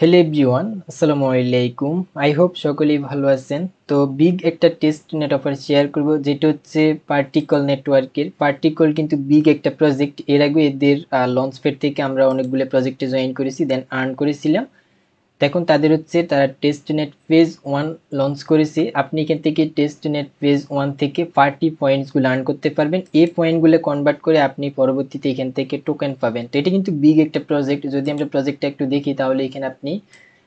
Hello everyone, আসসালামু আলাইকুম। I hope সকলেই ভালো আছেন। তো বিগ একটা টেস্ট নেট অফার শেয়ার করব, যেটা হচ্ছে পার্টিকল নেটওয়ার্কের। পার্টিকল কিন্তু বিগ একটা প্রজেক্ট। এর আগে এদের লঞ্চ প্যাড থেকে আমরা অনেকগুলো প্রজেক্টে জয়েন করেছি, দেন আর্ন করেছিলাম। দেখুন তাদের হচ্ছে তারা টেস্টনেট ফেজ 1 লঞ্চ করেছে। আপনি এখান থেকে টেস্টনেট ফেজ 1 থেকে 40 পয়েন্টসগুলো আর্ন করতে পারবেন। এই পয়েন্টগুলো কনভার্ট করে আপনি পরবর্তীতে এখান থেকে টোকেন পাবেন। তো এটা কিন্তু বিগ একটা প্রজেক্ট। যদি আমরা প্রজেক্টটা একটু দেখি তাহলে এখানে আপনি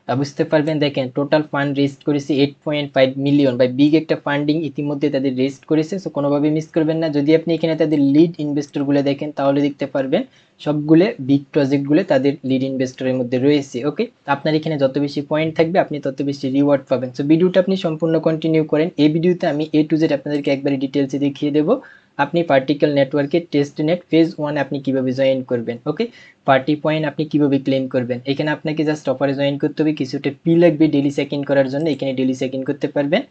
বুঝতে পারবেন। দেখেন টোটাল ফান্ড রেস্ট করেছে 8.5 মিলিয়ন। বাই বিগ একটা ফান্ডিং ইতিমধ্যে তাদের রেস্ট করেছে, সো কোনোভাবে মিস করবেন না। যদি আপনি এখানে তাদের লিড ইনভেস্টরগুলো দেখেন তাহলে দেখতে পারবেন সবগুলো বিগ প্রজেক্টগুলো তাদের লিড ইনভেস্টরের মধ্যে রয়েছে। ওকে, আপনার এখানে যত বেশি পয়েন্ট থাকবে আপনি তত বেশি রিওয়ার্ড পাবেন। সো ভিডিওটা আপনি সম্পূর্ণ কন্টিনিউ করেন। এই ভিডিওতে আমি এ টু জেড আপনাদেরকে একবারে ডিটেলসে দেখিয়ে দেবো আপনি পার্টিকল নেটওয়ার্কে টেস্টনেট ফেজ 1 আপনি কিভাবে জয়েন করবেন। ওকে, পার্টি পয়েন্ট আপনি কিভাবে ক্লেম করবেন। এখানে আপনাকে জাস্ট অফারে জয়েন করতে হবে, কিছুটা ফি লাগবে ডেলি চেক ইন করার জন্য। এখানে ডেলি চেক ইন করতে পারবেন।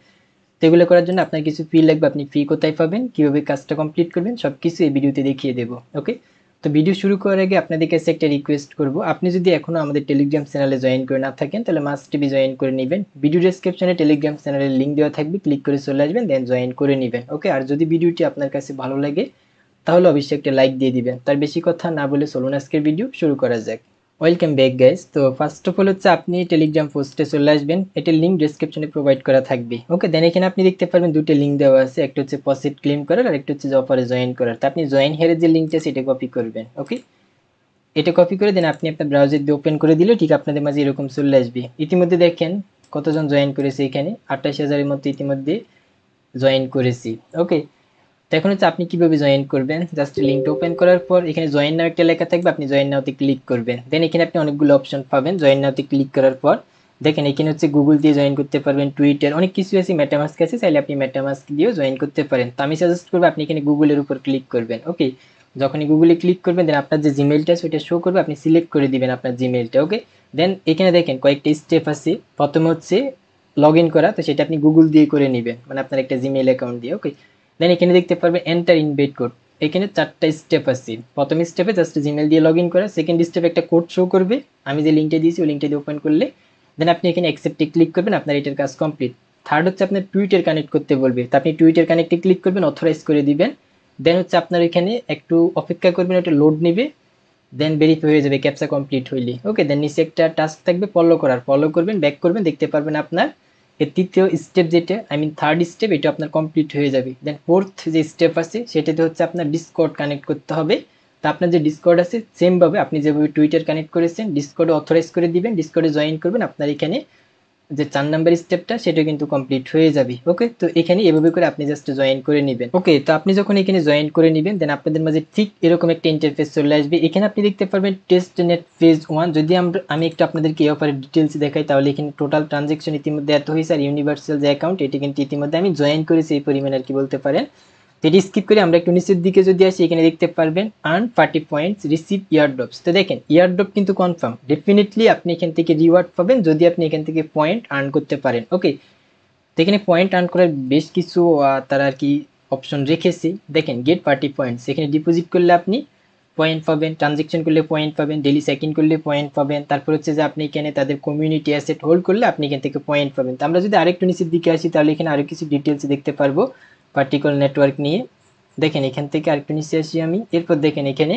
তো এগুলো করার জন্য আপনার কিছু ফি লাগবে। আপনি ফি কোথায় পাবেন, কিভাবে কাজটা কমপ্লিট করবেন, সবকিছু এই ভিডিওতে দেখিয়ে দেবো। ওকে, তো ভিডিও শুরু করার আগে আপনাদের কাছে একটা রিকোয়েস্ট করব, আপনি যদি এখনো আমাদের টেলিগ্রাম চ্যানেলে জয়েন করে না থাকেন তাহলে মাস্ট টিভি জয়েন করে নেবেন। ভিডিও ডেসক্রিপশনে টেলিগ্রাম চ্যানেলের লিঙ্ক দেওয়া থাকবে, ক্লিক করে চলে আসবেন, দেন জয়েন করে নেবেন। ওকে, আর যদি ভিডিওটি আপনার কাছে ভালো লাগে তাহলে অবশ্যই একটা লাইক দিয়ে দিবেন। তার বেশি কথা না বলে চলুন আজকের ভিডিও শুরু করা যাক। Welcome back guys. তো ফার্স্ট অফ অল হচ্ছে আপনি টেলিগ্রাম পোস্টে চলে আসবেন, এটার লিঙ্ক ডেসক্রিপশনে প্রোভাইড করা থাকবে। ওকে, দেন এখানে আপনি দেখতে পারবেন দুটো লিঙ্ক দেওয়া আছে, একটা হচ্ছে প্রসিড ক্লেম করার আর একটা হচ্ছে অফারে জয়েন করার। তো আপনি জয়েন হেয়ারের যে লিঙ্কটা আছে এটা কপি করবেন। ওকে, এটা কপি করে দেন আপনি আপনার ব্রাউজার দিয়ে ওপেন করে দিলে ঠিক আপনাদের মাঝে এরকম চলে আসবে। ইতিমধ্যে দেখেন কতজন জয়েন করেছে, এখানে 28,000-এর মতো ইতিমধ্যে জয়েন করেছি। ওকে, তো এখন হচ্ছে আপনি কিভাবে জয়েন করবেন। জাস্ট লিঙ্কটা ওপেন করার পর এখানে জয়েন নাও একটা লেখা থাকবে, আপনি জয়েন নাওতে ক্লিক করবেন। দেন এখানে আপনি অনেকগুলো অপশন পাবেন। জয়েন নাওতে ক্লিক করার পর দেখেন এখানে হচ্ছে গুগল দিয়ে জয়েন করতে পারবেন, টুইটার অনেক কিছু আছে, মেটামাস্ক আছে, চাইলে আপনি মেটামাস্ক দিয়েও জয়েন করতে পারেন। তো আমি সাজেস্ট করবো আপনি এখানে গুগলের উপর ক্লিক করবেন। ওকে, যখনই গুগলে ক্লিক করবেন দেন আপনার যে জিমেলটা আছে ওইটা শো করবে, আপনি সিলেক্ট করে দিবেন আপনার জিমেলটা। ওকে, দেন এখানে দেখেন কয়েকটা স্টেপ আছে। প্রথমে হচ্ছে লগ ইন করা, তো সেটা আপনি গুগল দিয়ে করে নেবেন, মানে আপনার একটা জিমেল অ্যাকাউন্ট দিয়ে। ওকে, দেন এখানে দেখতে পারবেন এন্টার ইনভাইট কোড। এখানে 4টা স্টেপ আছে। প্রথম স্টেপে জাস্ট জিমেল দিয়ে লগ ইন করা, সেকেন্ড স্টেপে একটা কোড শো করবে, আমি যে লিঙ্কটা দিয়েছি ওই লিঙ্কটা দিয়ে ওপেন করলে দেন আপনি এখানে অ্যাকসেপ্টে ক্লিক করবেন, আপনার এটার কাজ কমপ্লিট। থার্ড হচ্ছে আপনার টুইটার কানেক্ট করতে বলবে, তো আপনি টুইটার কানেক্টে ক্লিক করবেন, অথরাইজ করে দিবেন। দেন হচ্ছে আপনার এখানে একটু অপেক্ষা করবেন, একটা লোড নিবে, দেন ভেরিফাই হয়ে যাবে ক্যাপচা কমপ্লিট হইলে। ওকে, দেন নিচে একটা টাস্ক থাকবে ফলো করার, ফলো করবেন, ব্যাক করবেন, দেখতে পারবেন আপনার এর তৃতীয় স্টেপ যেটা থার্ড স্টেপ এটা আপনার কমপ্লিট হয়ে যাবে। দেন ফোর্থ যে স্টেপ আছে সেটাতে হচ্ছে আপনার ডিসকর্ড কানেক্ট করতে হবে। তো আপনার যে ডিসকর্ড আছে সেমভাবে আপনি যেভাবে টুইটার কানেক্ট করেছেন ডিসকর্ডে অথরাইজ করে দিবেন, ডিসকর্ডে জয়েন করবেন, আপনার এখানে যে 4 নাম্বার স্টেপটা সেটা কিন্তু কমপ্লিট হয়ে যাবে। ওকে, তো এখানে এভাবে করে আপনি জাস্ট জয়েন করে নেবেন। ওকে, তো আপনি যখন এখানে জয়েন করে নেবেন দেন আপনাদের মাঝে ঠিক এরকম একটা ইন্টারফেস চলে আসবে। এখানে আপনি দেখতে পারবেন টেস্ট নেট ফেজ 1। যদি আমি একটু আপনাদেরকে এই অফারের ডিটেলস দেখাই তাহলে এখানে টোটাল ট্রানজেকশন ইতিমধ্যে এত হয়েছে, আর ইউনিভার্সাল যে অ্যাকাউন্ট এটি কিন্তু ইতিমধ্যে আমি জয়েন করেছি এই পরিমাণ আর কি বলতে পারেন। তো এটি স্কিপ করে আমরা একটু নিচের দিকে যদি আসি এখানে দেখতে পারবেন আর্ন 40 পয়েন্টস রিসিভ ইয়ারড্রপস। তো দেখেন ইয়ারড্রপ কিন্তু কনফার্ম, ডেফিনেটলি আপনি এখান থেকে রিওয়ার্ড পাবেন যদি আপনি এখান থেকে পয়েন্ট আর্ন করতে পারেন। ওকে, তো এখানে পয়েন্ট আর্ন করার বেশ কিছু তারা আর কি অপশন রেখেছে। দেখেন গেট পার্টি পয়েন্টস, এখানে ডিপোজিট করলে আপনি পয়েন্ট পাবেন, ট্রানজেকশন করলে পয়েন্ট পাবেন, ডেলি চেক ইন করলে পয়েন্ট পাবেন, তারপর হচ্ছে যে আপনি এখানে তাদের কমিউনিটি অ্যাসেট হোল্ড করলে আপনি এখান থেকে পয়েন্ট পাবেন। তো আমরা যদি আরেকটু নিচের দিকে আসি তাহলে এখানে আরো কিছু ডিটেলস দেখতে পারবো পার্টিকুলার নেটওয়ার্ক নিয়ে। দেখেন এখান থেকে আরেকটু নিচে আসি আমি, এরপর দেখেন এখানে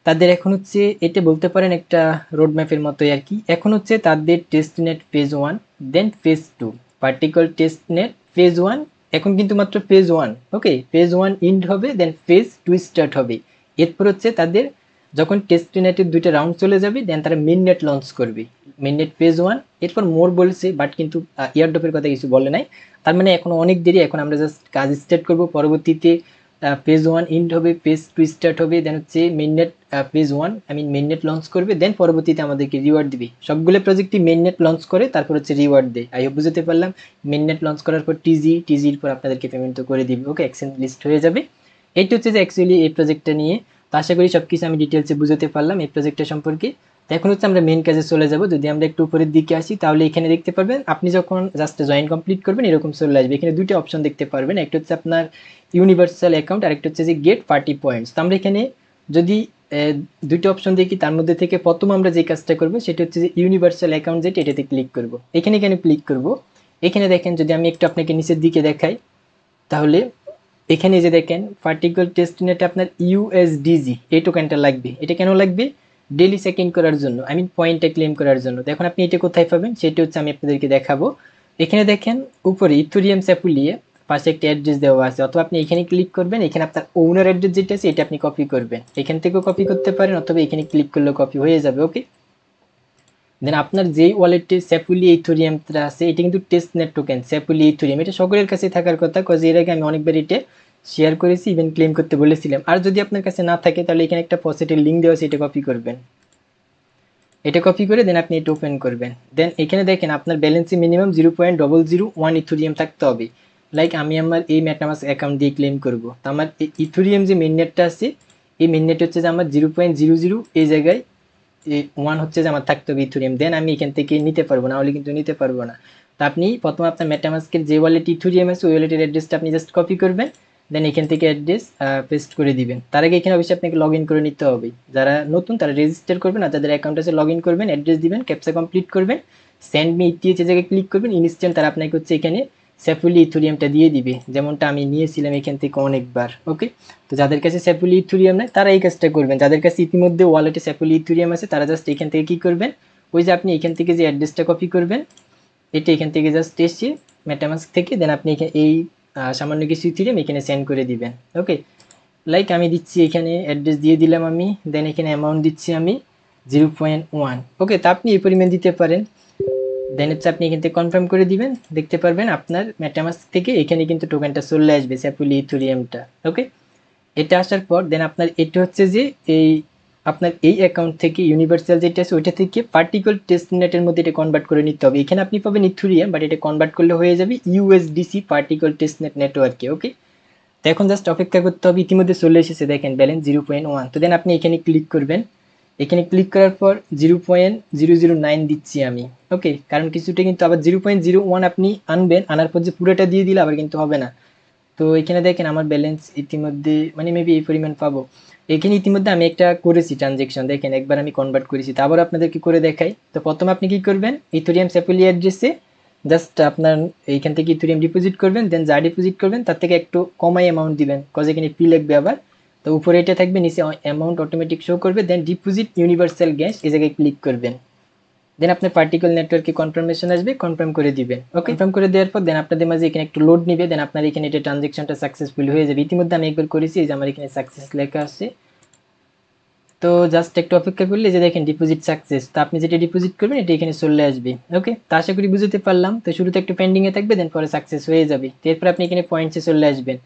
তাদের এখন হচ্ছে এটা বলতে পারেন একটা রোড ম্যাপের মতোই আর কি। এখন হচ্ছে তাদের test net phase 1, then phase 2, particular test net phase 1। এখন কিন্তু মাত্র ফেজ 1। ওকে, ফেজ 1 ইন্ড হবে, দেন ফেজ 2 স্টার্ট হবে। এরপর হচ্ছে তাদের যখন টেস্ট নেটের 2টা রাউন্ড চলে যাবে দেন তারা মেন নেট লঞ্চ করবে, মেন নেট ফেজ 1। এরপর মোর বলছে বাট কিন্তু ইয়ারড্রপের কথা কিছু বলে নাই। তার মানে এখন অনেক দেরি, এখন আমরা জাস্ট কাজ স্টার্ট করব। পরবর্তীতে পেজ 1 ইন্ড হবে, পেজ 2 স্টার্ট হবে, দেন হচ্ছে মেইননেট পেজ 1 মেইননেট লঞ্চ করবে, দেন পরবর্তীতে আমাদেরকে রিওয়ার্ড দিবে। সবগুলো প্রজেক্টই মেইননেট লঞ্চ করে তারপর হচ্ছে রিওয়ার্ড দেয়। আই হোপ বুঝতে পারলাম। মেইননেট লঞ্চ করার পর টিজির পর আপনাদেরকে পেমেন্ট তো করে দিবে। ওকে, এক্সচেঞ্জ লিস্ট হয়ে যাবে। এইটা হচ্ছে যে অ্যাকচুয়ালি এই প্রজেক্টটা নিয়ে। তো আশা করি সবকিছু আমি ডিটেলসে বুঝতে পারলাম এই প্রজেক্টটা সম্পর্কে। তো এখন হচ্ছে আমরা মেন কাজে চলে যাব। যদি আমরা একটু উপরের দিকে আসি তাহলে এখানে দেখতে পারবেন আপনি যখন জাস্ট জয়েন কমপ্লিট করবেন এরকম চলে আসবে। এখানে দুটো অপশন দেখতে পারবেন, একটা হচ্ছে আপনার ইউনিভার্সাল অ্যাকাউন্ট আর একটা হচ্ছে যে গেট পার্টি পয়েন্টস। তো আমরা এখানে যদি দুইটা অপশন দেখি, তার মধ্যে থেকে প্রথম আমরা যে কাজটা করব সেটা হচ্ছে যে ইউনিভার্সাল অ্যাকাউন্ট যেটা, এটাতে ক্লিক করব। এখানে কেন ক্লিক করব, এখানে দেখেন যদি আমি একটু আপনাকে নিচের দিকে দেখাই, তাহলে এখানে যে দেখেন পার্টিকল টেস্টনেটে আপনার ইউএসডিজি এই টোকেনটা লাগবে। এটা কেন লাগবে, ডেলি চেক ইন করার জন্য, আই মিন পয়েন্টটা ক্লেম করার জন্য। দেখুন আপনি এটা কোথায় পাবেন সেটা হচ্ছে আমি আপনাদেরকে দেখাবো। এখানে দেখেন উপরে ইথেরিয়াম স্যাপুলিয়ে পাশে একটা অ্যাড্রেস দেওয়া আছে, অথবা আপনি এখানে ক্লিক করবেন, এখানে আপনার ওনার অ্যাড্রেস যেটা আছে এটা আপনি কপি করবেন, এখান থেকেও কপি করতে পারেন, অথবা এখানে ক্লিক করলেও কপি হয়ে যাবে। ওকে, দেন আপনার যেই ওয়ালেটে স্যাপুলি ইথেরিয়ামটা আছে এটা কিন্তু টেস্টনেট টোকেন স্যাপুলি ইথেরিয়াম, এটা সকলের কাছে থাকার কথা, কজ এর আগে আমি অনেকবার এটা শেয়ার করেছি, ইভেন ক্লেম করতে বলেছিলাম। আর যদি আপনার কাছে না থাকে তাহলে এখানে একটা পসিটিভ লিঙ্ক দেওয়া আছে, এটা কপি করবেন, এটা কপি করে দেন আপনি এটা ওপেন করবেন। দেন এখানে দেখেন আপনার ব্যালেন্সে মিনিমাম 0.001 ইথেরিয়াম থাকতে হবে। লাইক আমি আমার এই মেটামাস্ক অ্যাকাউন্ট দিয়ে ক্লেম করব, তো আমার ইথেরিয়াম যে মেন নেটটা আছে এই মেন নেট হচ্ছে যে আমার 0.00 এই জায়গায় 1 হচ্ছে যে আমার থাকতে হবে ইথেরিয়াম, দেন আমি এখান থেকে নিতে পারবো, না হলে কিন্তু নিতে পারবো না। তো আপনি প্রথমে আপনার মেটামাস্কের যে ওয়ালেট ইথেরিয়াম আছে ওই ওয়ালেটের অ্যাড্রেসটা আপনি জাস্ট কপি করবেন, দেন এখান থেকে অ্যাড্রেস পেস্ট করে দিবেন। তার আগে এখানে অবশ্যই আপনাকে লগ ইন করে নিতে হবে, যারা নতুন তারা রেজিস্টার করবেন, আর যাদের অ্যাকাউন্ট আছে লগ ইন করবেন, অ্যাড্রেস দিবেন, ক্যাপচা কমপ্লিট করবেন, সেন্ড মি ইটিএচ জায়গায় ক্লিক করবেন, ইনস্ট্যান্ট তারা আপনাকে হচ্ছে এখানে স্যাফুলি ইথেরিয়ামটা দিয়ে দিবে, যেমনটা আমি নিয়েছিলাম এখান থেকে অনেকবার। ওকে, তো যাদের কাছে স্যাফুলি ইথেরিয়াম নেই তারা এই কাজটা করবেন, যাদের কাছে ইতিমধ্যে ওয়ালেটে স্যাফুলি ইথেরিয়াম আছে তারা জাস্ট এখান থেকে কি করবেন, ওই যে আপনি এখান থেকে যে অ্যাড্রেসটা কপি করবেন এটা এখান থেকে জাস্ট এসে মেটামাস্ক থেকে, দেন আপনি এই সামান্য কিছু ইথেরিয়াম এখানে সেন্ড করে দিবেন। ওকে, লাইক আমি দিচ্ছি এখানে অ্যাড্রেস দিয়ে দিলাম আমি, দেন এখানে অ্যামাউন্ট দিচ্ছি আমি 0.1। ওকে, তা আপনি এই পরিমাণ দিতে পারেন, দেন হচ্ছে আপনি এখান থেকে কনফার্ম করে দিবেন, দেখতে পারবেন আপনার মেটামাস্ক থেকে এখানে কিন্তু টোকেনটা চলে আসবে স্যাপুলি ইথেরিয়ামটা। ওকে, এটা আসার পর দেন আপনার এটা হচ্ছে যে এই আপনার এই অ্যাকাউন্ট থেকে ইউনিভার্সাল যেটা আছে ওইটা থেকে পার্টিকল টেস্টনেটের মধ্যে এটা কনভার্ট করে নিতে হবে। এখানে আপনি পাবেন ইথেরিয়াম, বাট এটা কনভার্ট করলে হয়ে যাবে ইউএসডিসি পার্টিকল টেস্টনেট নেটওয়ার্কে। ওকে, তো এখন জাস্ট অপেক্ষা করতে হবে, ইতিমধ্যে চলে এসেছে দেখেন ব্যালেন্স 0.1। তো দেন আপনি এখানে ক্লিক করবেন, এখানে ক্লিক করার পর 0.009 দিচ্ছি আমি। ওকে, কারণ কিছুটা কিন্তু আবার 0.01 আপনি আনবেন, আনার পর যে পুরোটা দিয়ে দিলে আবার কিন্তু হবে না। তো এখানে দেখেন আমার ব্যালেন্স ইতিমধ্যে মানে মেবি এই পরিমাণ পাবো। এখানে ইতিমধ্যে আমি একটা করেছি ট্রানজেকশন, দেখেন একবার আমি কনভার্ট করেছি, তো আবার আপনাদেরকে করে দেখাই। তো প্রথমে আপনি কি করবেন, ইথেরিয়াম স্যাপুলি অ্যাড্রেসে জাস্ট আপনার এইখান থেকে ইথেরিয়াম ডিপোজিট করবেন, দেন যা ডিপোজিট করবেন তার থেকে একটু কমাই অ্যামাউন্ট দিবেন, কজ এখানে পি লাগবে আবার। তো উপরে এটা থাকবে, নিচে অ্যামাউন্ট অটোমেটিক শো করবে, দেন ডিপোজিট ইউনিভার্সাল গ্যাস এই জায়গায় ক্লিক করবেন, দেন আপনার পার্টিকল নেটওয়ার্কে কনফার্মেশন আসবে, কনফার্ম করে দিবেন। ওকে, কনফার্ম করে দেওয়ার পর দেন আপনাদের মাঝে এখানে একটু লোড নিবে, দেন আপনার এখানে এটা ট্রানজেকশনটা সাকসেসফুল হয়ে যাবে। ইতিমধ্যে আমি একবার করেছি, এই যে আমার এখানে সাকসেস লেখা আছে। তো জাস্ট একটু অপেক্ষা করলে যে দেখেন ডিপোজিট সাকসেস, তো আপনি যেটা ডিপোজিট করবেন এটা এখানে চলে আসবে। ওকে, তো আশা করি বুঝতে পারলাম। তো শুরুতে একটু পেন্ডিং এ থাকবে, দেন পরে সাকসেস হয়ে যাবে। এরপর আপনি এখানে পয়েন্টসে চলে আসবেন,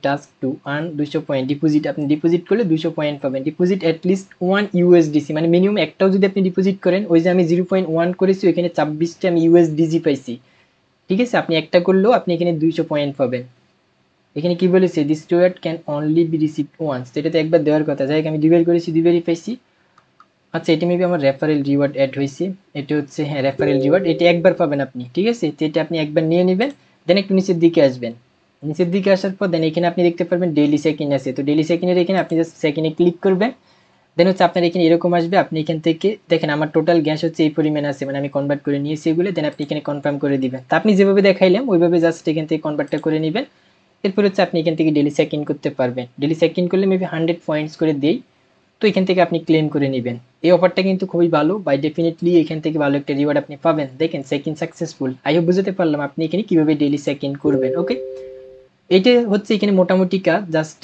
task to earn 200 point deposit, আপনি ডিপোজিট করলে 200 পয়েন্ট পাবেন। ডিপোজিট অ্যাটলিস্ট 1 ইউএসডিসি, মানে মিনিমাম একটাও যদি আপনি ডিপোজিট করেন, ওই যে আমি 0.1 করেছি ওইখানে 26টা আমি ইউএসডিজি পাইছি। ঠিক আছে, আপনি একটা করলেও আপনি এখানে 200 পয়েন্ট পাবেন। এখানে কি বলেছে, this reward can only be received once, এটাতে একবার দেওয়ার কথা, যাই আমি দুইবার করেছি দুইবারই পাইছি। আচ্ছা, এটা মেবি আমার রেফারেল রিওয়ার্ড অ্যাড হয়েছে, এটা হচ্ছে হ্যাঁ রেফারেল রিওয়ার্ড, এটা একবার পাবেন আপনি। ঠিক আছে, তো এটা আপনি একবার নিয়ে নেবেন, দেন একটু নিচের দিকে আসবেন, নিচের দিকে আসার পর দেন এখানে আপনি দেখতে পারবেন ডেইলি চেক-ইন আছে, তো ডেইলি চেক-ইনের এখানে আপনি জাস্ট চেক-ইনে ক্লিক করবেন, দেন হচ্ছে আপনার এখানে এরকম আসবে, আপনি এখান থেকে দেখেন আমার টোটাল গ্যাস হচ্ছে এই পরিমাণ আছে, মানে আমি কনভার্ট করে নিয়েছি এগুলো, দেন আপনি এখানে কনফার্ম করে দিবেন। তো আপনি যেভাবে দেখাইলাম ওইভাবে জাস্ট এখান থেকে কনভার্টটা করে নেবেন। এরপর হচ্ছে আপনি এখান থেকে ডেইলি চেক-ইন করতে পারবেন, ডেইলি চেক-ইন করলে মেবি 100 পয়েন্টস করে দেই, তো এখান থেকে আপনি ক্লেম করে নেবেন। এই অফারটা কিন্তু খুবই ভালো, বাই ডেফিনেটলি এখান থেকে ভালো একটা রিওয়ার্ড আপনি পাবেন। দেখেন চেক-ইন সাকসেসফুল, আই হোপ বুঝতে পারলাম আপনি এখানে কিভাবে ডেইলি চেক-ইন করবেন। ওকে, এইটা হচ্ছে এখানে মোটামুটি কাজ, জাস্ট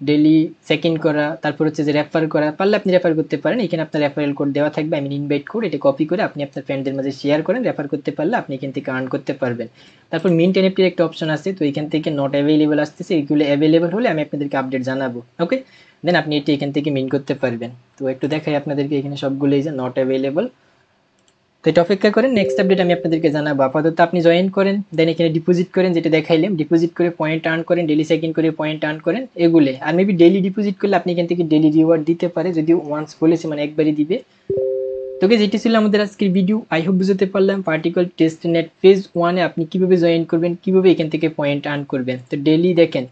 ডেইলি চেক ইন করা, তারপর হচ্ছে যে রেফার করা, পারলে আপনি রেফার করতে পারেন, এখানে আপনার রেফারেল কোড দেওয়া থাকবে, আমি ইনভাইট কোড, এটা কপি করে আপনি আপনার ফ্রেন্ডদের মাঝে শেয়ার করেন, রেফার করতে পারলে আপনি এখান থেকে আর্ন করতে পারবেন। তারপর মিন্ট এনএফটির একটা অপশন আছে, তো এখান থেকে নট অ্যাভেলেবল আসতেছে, এগুলো অ্যাভেলেবল হলে আমি আপনাদেরকে আপডেট জানাবো। ওকে, দেন আপনি এটি এখান থেকে মিন্ট করতে পারবেন। তো একটু দেখাই আপনাদেরকে, এখানে সবগুলো এই যে নট অ্যাভেলেবল, তো এটা অপেক্ষা করেন, নেক্সট আপডেট আমি আপনাদেরকে জানাবো। আপাতত আপনি জয়েন করেন, দেন এখানে ডিপোজিট করেন, যেটা দেখাইলাম, ডিপোজিট করে পয়েন্ট আর্ন করেন, ডেলি চেক ইন করে পয়েন্ট আর্ন করেন এগুলো। আর মেবি ডেলি ডিপোজিট করলে আপনি এখান থেকে ডেলি রিওয়ার্ড দিতে পারে, যদিও ওয়ান্স বলেছে মানে একবারই দিবে। তোকে যেটি ছিল আমাদের আজকের ভিডিও, আই হোপ বুঝতে পারলাম পার্টিকল টেস্ট নেট ফেজ 1-এ আপনি কিভাবে জয়েন করবেন, কিভাবে এখান থেকে পয়েন্ট আর্ন করবেন। তো ডেলি দেখেন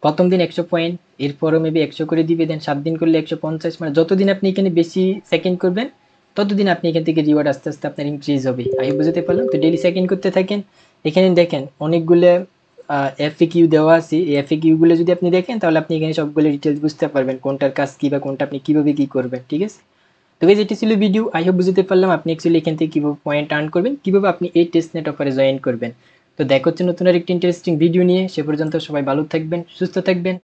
প্রথম দিন 100 পয়েন্ট, এরপরও মেবি 100 করে দিবে, দেন 7 দিন করলে 150, মানে যতদিন আপনি এখানে বেশি সেকেন্ড করবেন ততদিন আপনি এখান থেকে রিওয়ার্ড আস্তে আস্তে আপনার ইনক্রিজ হবে। আমি বুঝতে পারলাম। তো ডেইলি সেকেন্ড করতে থাকেন। এখানে দেখেন অনেকগুলো এফএকিউ দেওয়া আছে, এই এফএকিউ গুলো যদি আপনি দেখেন তাহলে আপনি এখানে সবগুলো ডিটেলস বুঝতে পারবেন কোনটার কাজ কি বা কোনটা আপনি কিভাবে কি করবেন, ঠিক আছে। তো গাইস এটি ছিল ভিডিও, আই হোপ বুঝতে পারলাম আপনি অ্যাকচুয়ালি এখান থেকে কিভাবে পয়েন্ট আর্ন করবেন, কিভাবে আপনি এই টেস্টনেট অফারে জয়েন করবেন। তো দেখা হচ্ছে নতুন আরেকটি ইন্টারেস্টিং ভিডিও নিয়ে, সে পর্যন্ত সবাই ভালো থাকবেন, সুস্থ থাকবেন।